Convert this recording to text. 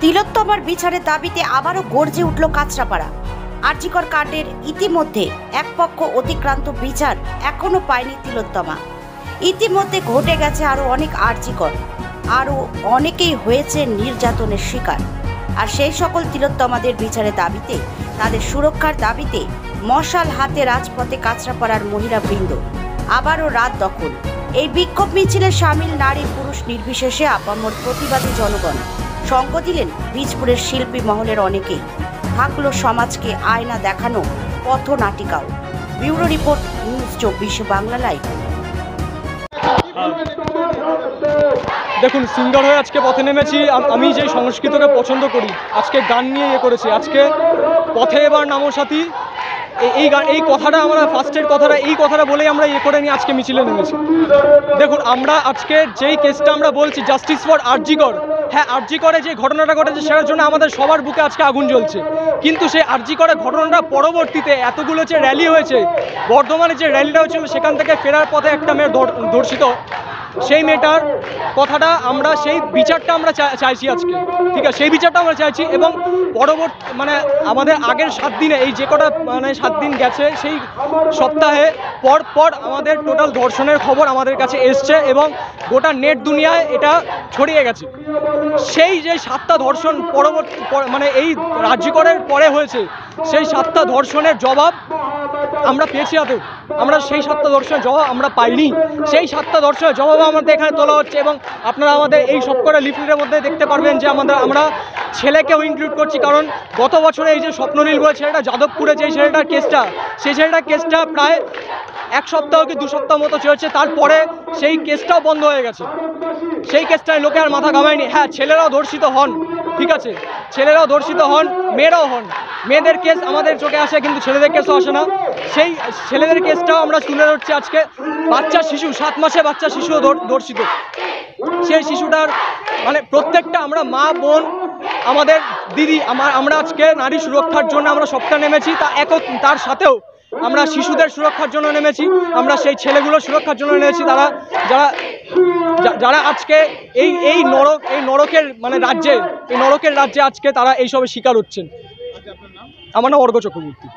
তিলোত্তমার বিচারের দাবিতে আবারও গর্জে উঠল কাঁচরাপাড়া। আরজিকর কাণ্ডের ইতিমধ্যে এক পক্ষ অতিক্রান্ত বিচার এখনো পায়নি তিলোত্তমা। ইতিমধ্যে ঘটে গেছে আরো অনেক আরজিকর, আরো অনেকেই হয়েছে নির্যাতনের শিকার। আর সেই সকল তিলোত্তমাদের বিচারের দাবিতে, তাদের সুরক্ষার দাবিতে মশাল হাতে রাজপথে কাঁচরাপাড়ার মহিলা বৃন্দ। আবারও রাত দখল। এই বিক্ষোভ মিছিলে সামিল নারী পুরুষ নির্বিশেষে আপামর প্রতিবাদী জনগণ। সঙ্গ দিলেন বীজপুরের শিল্পী মহলের অনেকেই। থাকলো সমাজকে আয়না দেখানো পথনাটিকাও। Bureau report, news 24 Bangla live. দেখুন, সিঙ্গার হয়ে আজকে পথে নেমেছি। আমি যে সংস্কৃতকে পছন্দ করি, আজকে গান নিয়ে করেছি। আজকে পথে এবার নামো সাথী, এই কথাটা আমরা ফার্স্টের কথাটা, এই কথাটা বলেই আমরা করে নিয়ে আজকে মিছিলে নেমেছি। দেখুন, আমরা আজকে যেই কেসটা আমরা বলছি, জাস্টিস ফর আরজিকর। হ্যাঁ, আরজিকরে যে ঘটনাটা ঘটেছে সেটার জন্য আমাদের সবার বুকে আজকে আগুন জ্বলছে। কিন্তু সেই আরজিকরের ঘটনাটা পরবর্তীতে এতগুলো যে র্যালি হয়েছে, বর্ধমানে যে র্যালিটা হয়েছিল, সেখান থেকে ফেরার পথে একটা মেয়ে ধর্ষিত, সেই মেয়েটার কথাটা আমরা, সেই বিচারটা আমরা চাইছি আজকে। ঠিক আছে, সেই বিচারটা আমরা চাইছি। এবং পরবর্তী আমাদের আগের 7 দিনে, এই যে কটা 7 দিন গেছে, সেই সপ্তাহে পর আমাদের টোটাল ধর্ষণের খবর আমাদের কাছে এসছে এবং গোটা নেট দুনিয়ায় এটা ছড়িয়ে গেছে। সেই যে 7টা ধর্ষণ পরবর্তী এই রাজ্যকরের পরে হয়েছে, সেই 7টা ধর্ষণের জবাব আমরা পেয়েছি হাতে। আমরা সেই 7টা ধর্ষণের জবাব আমরা পাইনি। সেই 7টা ধর্ষণের জবাব আমাদের এখানে তোলা হচ্ছে। এবং আপনারা আমাদের এই সবকটা লিফলেটের মধ্যে দেখতে পারবেন যে আমরা ছেলেকেও ইনক্লুড করছি। কারণ গত বছরে এই যে স্বপ্ননীল বলে ছেলেটা, যাদবপুরে যে ছেলেটার কেসটা, সেই ছেলেটার কেসটা প্রায় 1 সপ্তাহ কি 2 সপ্তাহ মতো চলেছে। তারপরে সেই কেসটাও বন্ধ হয়ে গেছে। সেই কেসটায় লোকে আর মাথা ঘামায়নি। হ্যাঁ, ছেলেরাও ধর্ষিত হন, ঠিক আছে, ছেলেরাও ধর্ষিত হন, মেয়েরাও হন। মেয়েদের কেস আমাদের চোখে আসে, কিন্তু ছেলেদের কেসও আসে না। সেই ছেলেদের কেসটাও আমরা তুলে ধরছি আজকে। বাচ্চা শিশু, 7 মাসে বাচ্চা শিশুও ধর্ষিত। সেই শিশুটার প্রত্যেকটা আমরা মা বোন, আমাদের দিদি, আমরা আজকে নারী সুরক্ষার জন্য আমরা সবটা নেমেছি। তার সাথেও আমরা শিশুদের সুরক্ষার জন্য নেমেছি, আমরা সেই ছেলেগুলোর সুরক্ষার জন্য নেমেছি। যারা আজকে এই নরকের রাজ্যে, এই নরকের রাজ্যে আজকে তারা এইসবের শিকার হচ্ছেন। আমার নাম অর্ঘ্য চক্রবর্তী।